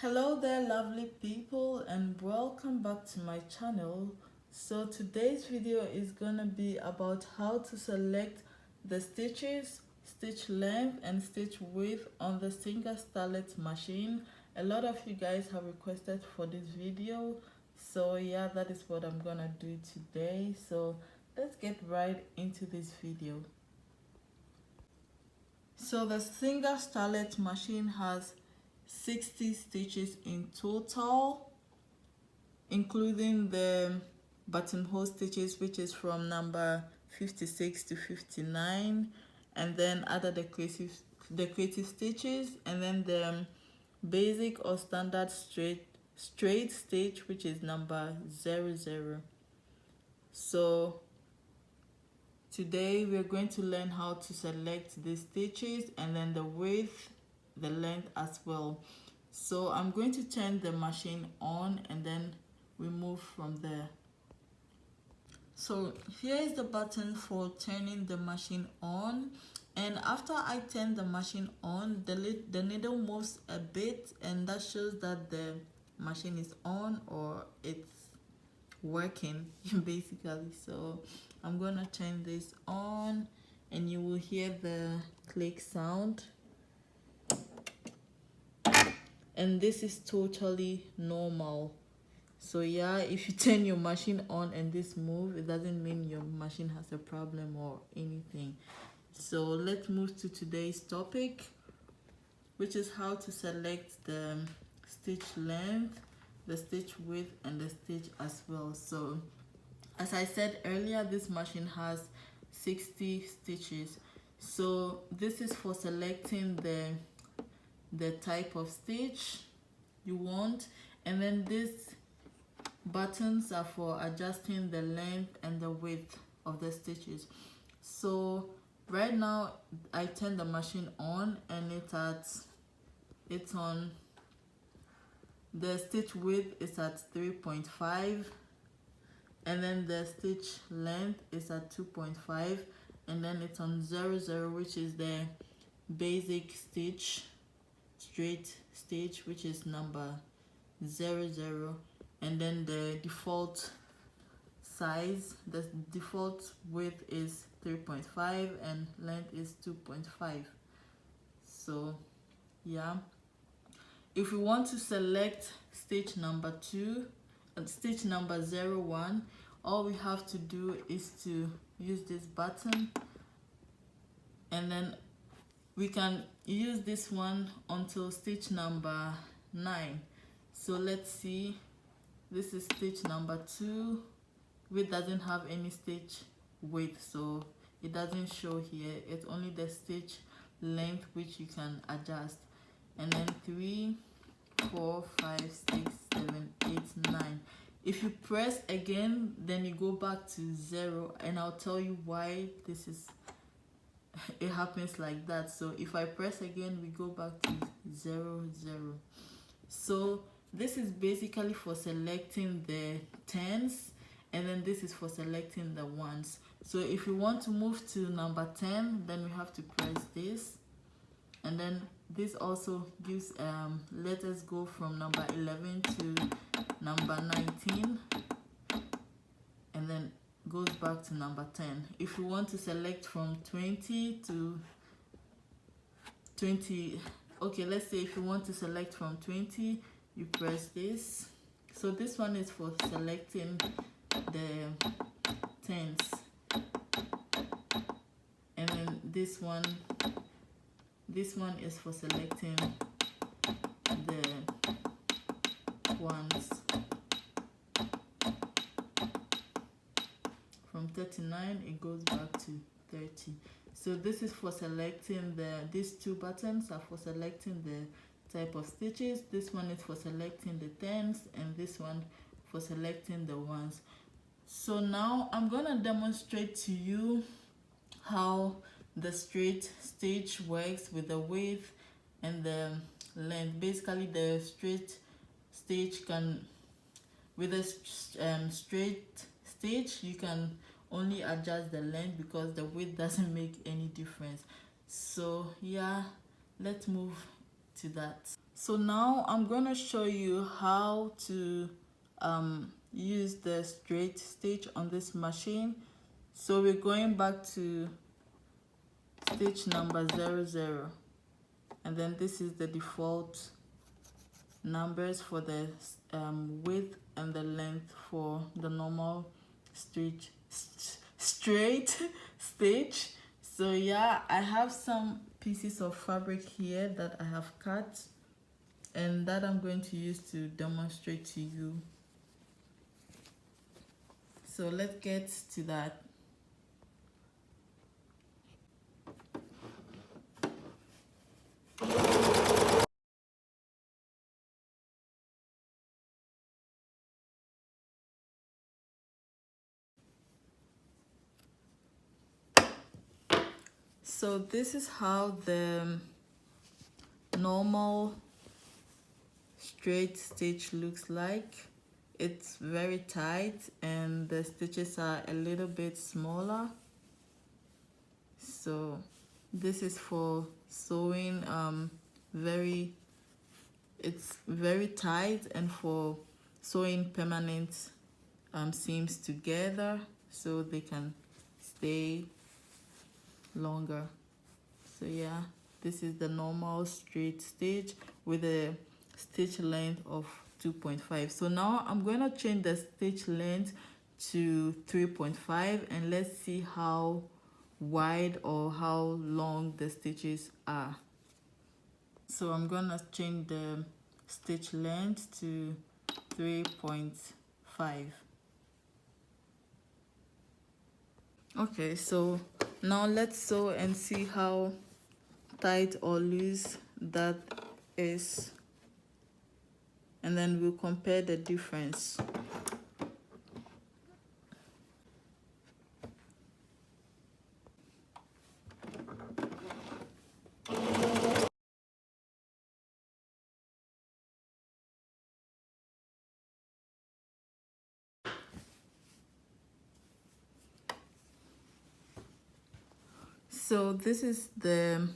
Hello there, lovely people, and welcome back to my channel. So today's video is gonna be about how to select the stitches, stitch length and stitch width on the starlet machine. A lot of you guys have requested for this video, so yeah, that is what I'm gonna do today. So let's get right into this video. So the starlet machine has 60 stitches in total, including the buttonhole stitches, which is from number 56 to 59, and then other decorative stitches, and then the basic or standard straight stitch, which is number 00. So today we're going to learn how to select the stitches and then the width, the length as well. So I'm going to turn the machine on and then we move from there. So here is the button for turning the machine on, and after I turn the machine on, the needle moves a bit, and that shows that the machine is on or it's working basically. So I'm gonna turn this on and you will hear the click sound, and this is totally normal. So yeah, if you turn your machine on and this move, it doesn't mean your machine has a problem or anything. So let's move to today's topic, which is how to select the stitch length, the stitch width and the stitch as well. So as I said earlier, this machine has 60 stitches. So this is for selecting the type of stitch you want, and then these buttons are for adjusting the length and the width of the stitches. So right now I turn the machine on and it's on. The stitch width is at 3.5, and then the stitch length is at 2.5, and then it's on 00, which is the basic stitch, straight stitch, which is number 00, and then the default size, the default width is 3.5 and length is 2.5. So yeah, if we want to select stitch number 2 and stitch number 01, all we have to do is to use this button, and then we can use this one until stitch number 9. So let's see, this is stitch number 2, which doesn't have any stitch width, so it doesn't show here. It's only the stitch length which you can adjust. And then 3, 4, 5, 6, 7, 8, 9. If you press again, then you go back to 0, and I'll tell you why this is it happens like that. So if I press again, we go back to 0, 0. So this is basically for selecting the tens, and then this is for selecting the ones. So if we want to move to number 10, then we have to press this, and then this also gives let us go from number 11 to number 19, and then goes back to number 10. If we want to select from 20 to 20, okay, let's say if you want to select from 20, you press this. So this one is for selecting the tens, and then this one is for selecting the ones. From 39 it goes back to 30. So this is for selecting these two buttons are for selecting the type of stitches. This one is for selecting the tens, and this one for selecting the ones. So now I'm gonna demonstrate to you how the straight stitch works with the width and the length. Basically, the straight stitch can, with a straight stitch, you can only adjust the length because the width doesn't make any difference. So yeah, let's move to that. So now I'm gonna show you how to use the straight stitch on this machine. So we're going back to stitch number 00, and then this is the default numbers for the width and the length for the normal straight stitch. So yeah, I have some pieces of fabric here that I have cut and that I'm going to use to demonstrate to you. So let's get to that. So this is how the normal straight stitch looks like. It's very tight and the stitches are a little bit smaller. So this is for sewing it's very tight, and for sewing permanent seams together so they can stay longer. So yeah, this is the normal straight stitch with a stitch length of 2.5. So now I'm going to change the stitch length to 3.5 and let's see how wide or how long the stitches are. So I'm going to change the stitch length to 3.5. Okay, so now let's sew and see how tight or loose that is, and then we'll compare the difference. So this is the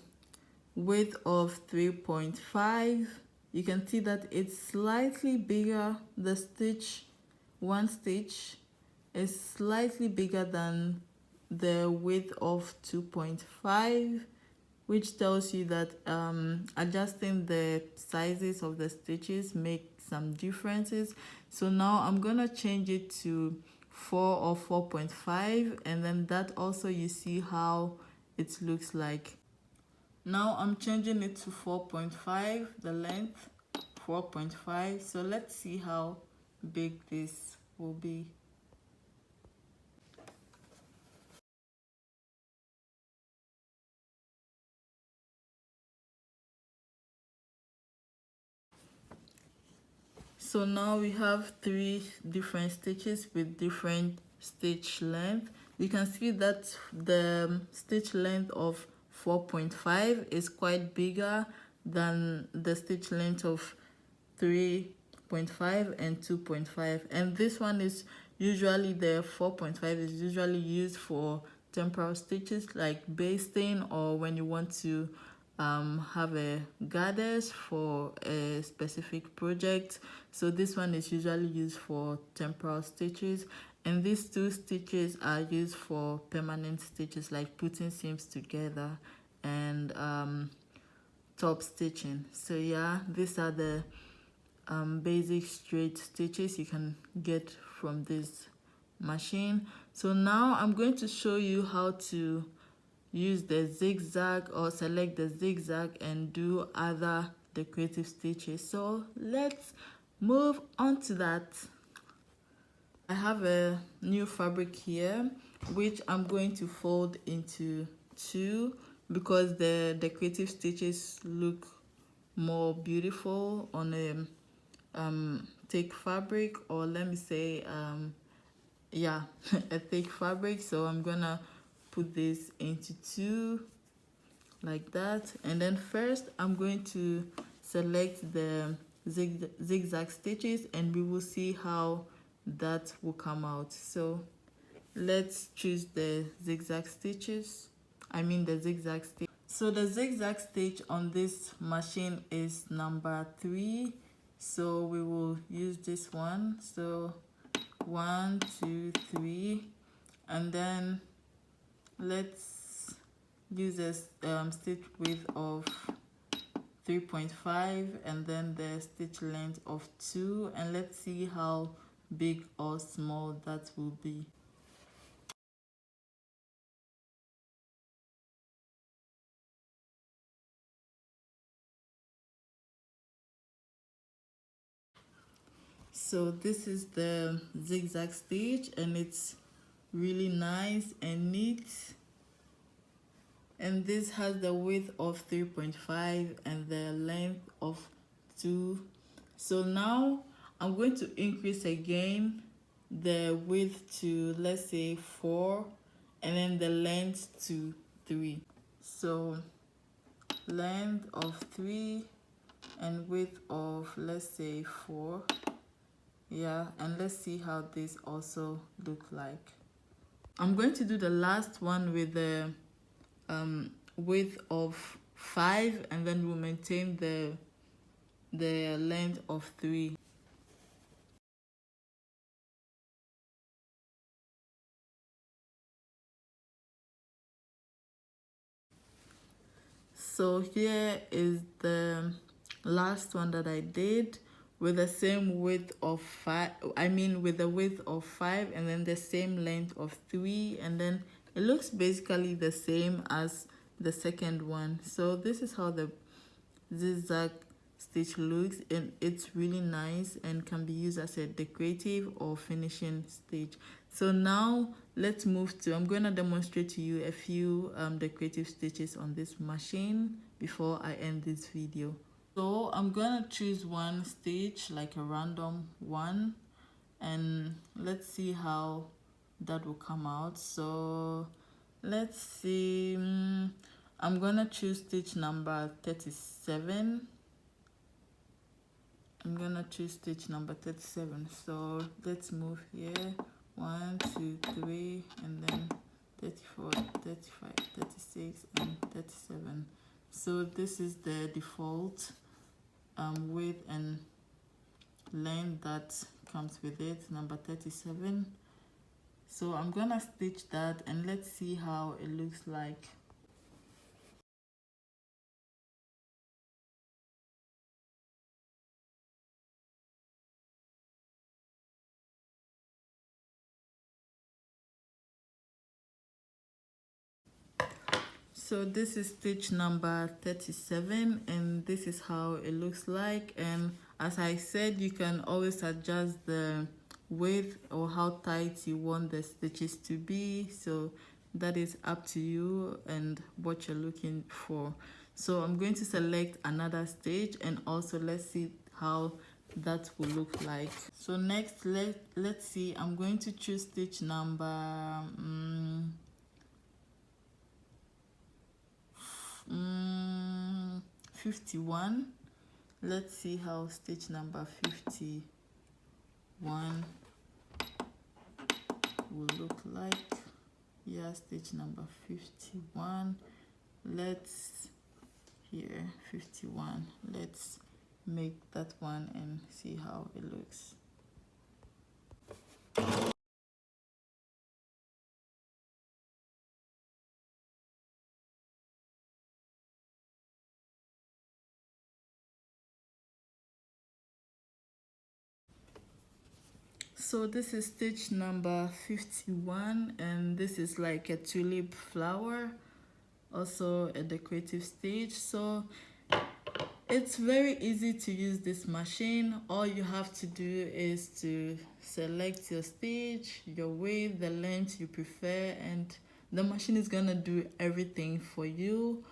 width of 3.5. You can see that it's slightly bigger. The stitch, one stitch is slightly bigger than the width of 2.5, which tells you that adjusting the sizes of the stitches make some differences. So now I'm gonna change it to 4 or 4.5, and then that also you see how it looks like. Now I'm changing it to 4.5, the length 4.5. So let's see how big this will be. So now we have 3 different stitches with different stitch length. You can see that the stitch length of 4.5 is quite bigger than the stitch length of 3.5 and 2.5, and this one is usually, the 4.5 is usually used for temporal stitches like basting, or when you want to have a goddess for a specific project. So this one is usually used for temporal stitches, and these 2 stitches are used for permanent stitches like putting seams together and top stitching. So yeah, these are the basic straight stitches you can get from this machine. So now I'm going to show you how to use the zigzag, or select the zigzag and do other decorative stitches. So let's move on to that. I have a new fabric here which I'm going to fold into 2 because the decorative stitches look more beautiful on a thick fabric, or let me say yeah, a thick fabric. So I'm gonna put this into 2 like that, and then first I'm going to select the zigzag stitches and we will see how that will come out. So let's choose the zigzag stitches, I mean the zigzag stitch. So the zigzag stitch on this machine is number 3, so we will use this one. So 1, 2, 3, and then let's use a stitch width of 3.5 and then the stitch length of 2, and let's see how big or small that will be. So this is the zigzag stitch, and it's really nice and neat, and this has the width of 3.5 and the length of 2. So now I'm going to increase again the width to, let's say, 4, and then the length to 3. So length of 3 and width of, let's say, 4. Yeah, and let's see how this also look like. I'm going to do the last one with the width of 5, and then we'll maintain the length of 3. So here is the last one that I did with the same width of 5, with the width of 5 and then the same length of 3, and then it looks basically the same as the second one. So this is how the zigzag stitch looks, and it's really nice and can be used as a decorative or finishing stitch. So now let's move to, I'm going to demonstrate to you a few decorative stitches on this machine before I end this video. So I'm going to choose one stitch, like a random one, and let's see how that will come out. So let's see, I'm gonna choose stitch number 37. I'm gonna choose stitch number 37. So let's move here, 1, 2, 3, and then 34, 35, 36, and 37. So this is the default width and length that comes with it, number 37. So I'm gonna stitch that, and let's see how it looks like. So this is stitch number 37, and this is how it looks like. And as I said, you can always adjust the width or how tight you want the stitches to be, so that is up to you and what you're looking for. So I'm going to select another stitch, and also let's see how that will look like. So next, let's see, I'm going to choose stitch number 51. Let's see how stitch number 51 will look like. Yeah, stitch number 51. Let's, here, 51. Let's make that one and see how it looks. So this is stitch number 51, and this is like a tulip flower, also a decorative stitch. So it's very easy to use this machine. All you have to do is to select your stitch, your width, the length you prefer, and the machine is gonna do everything for you.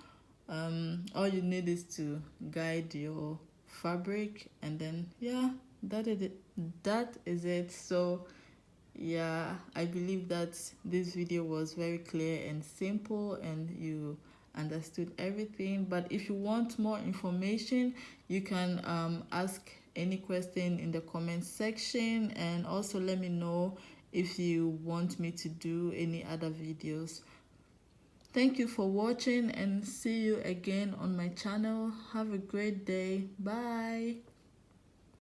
All you need is to guide your fabric, and then yeah, that is it. So yeah, I believe that this video was very clear and simple, and you understood everything. But if you want more information, you can ask any question in the comment section, and also let me know if you want me to do any other videos. Thank you for watching and see you again on my channel. Have a great day. Bye.